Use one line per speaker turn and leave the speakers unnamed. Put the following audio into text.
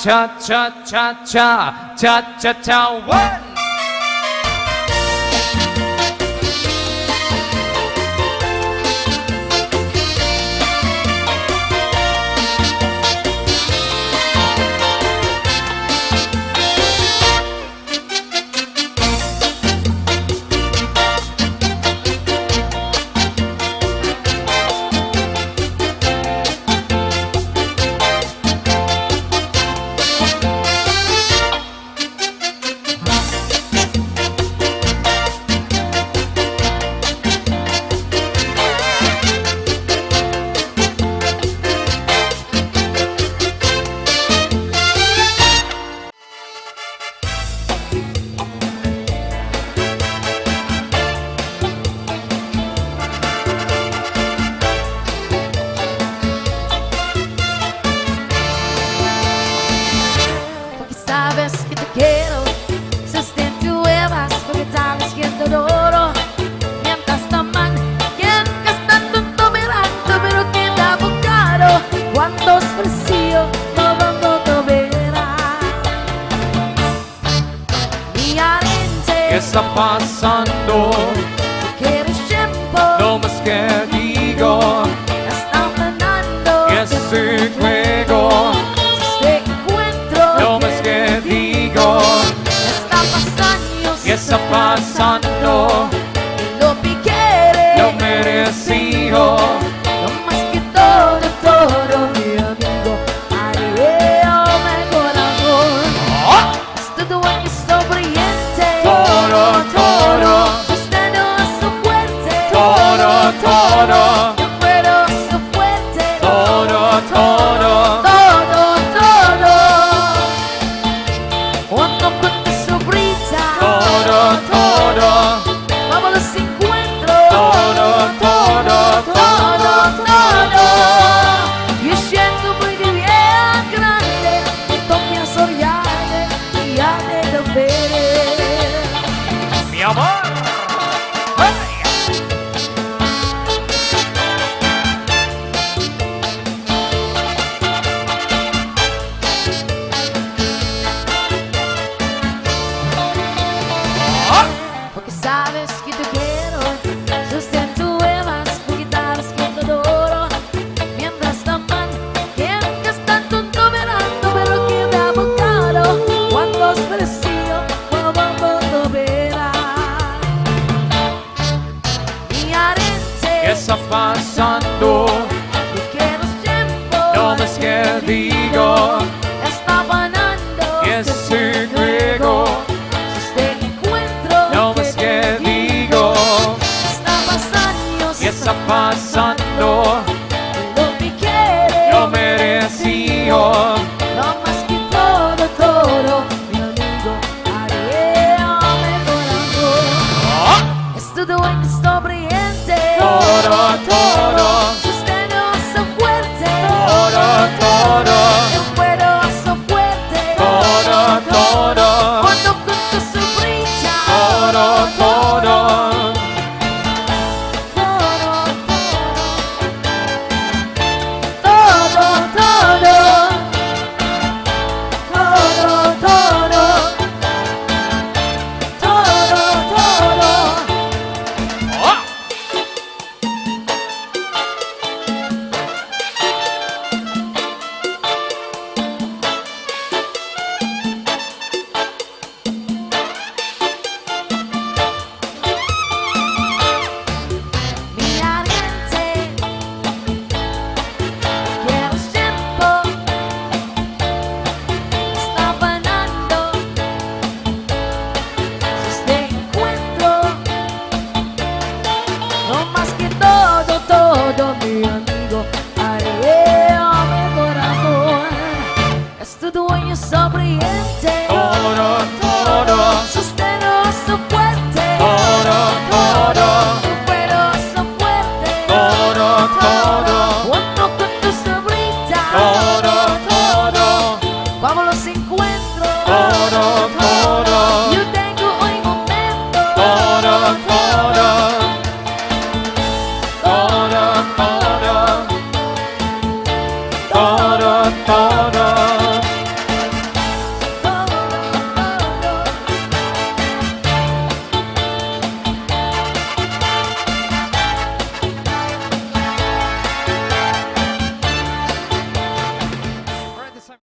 cha-cha-cha-cha-cha-cha-cha-cha. One.
Está pasando,
¿Quieres tiempo?
no más que digo,
Está frenando.
y ese juego,
Te encuentro.
no más que digo,
Está pasando.
y está pasando,
Lo que quieres.
lo merecido,
Lo más que todo, mi amigo. Areo, mi corazón. Es todo buen y sonriente.
todo,
Sosteno su fuerte.
todo,
Pero su fuerte.
todo,
Todo. Cuando cuente su brisa.
todo,
Vamos los encuentros.
todo.
Yo siento muy bien grande. Esto me ha soñado y ha de ver.
Mi amor.
Porque sabes que te quiero, sustento más, porque sabes que te adoro. Mientras taman, que están tonto verando, pero que me ha buscado. Cuando es preciso, cuando verá. Mi arente,
¿Qué está pasando?
no quiero tiempo.
No más que digo,
Está ganando.
y ese juego,
Te encuentro.
no más que digo,
Está pasando.
y está pasando,
Lo que quieres.
lo merecido,
Lo más que todo, mi amigo, areame corazón. Es todo buen y sonriente.
todo,
Sosteno su fuerte.
todo,
El fuego su fuerte.
todo,
Cuando cuento su brisa.
todo.
Mi ardiente, quiero tiempo, está ganando, si te encuentro, no más que todo, mi amigo, areame corazón, es tu dueño sonriente,
Todo,
sosteno su fuerte,
todo,
pero su fuerte.
todo,
Cuando cuento su brisa,
todo,
vamos los encuentros.
todo.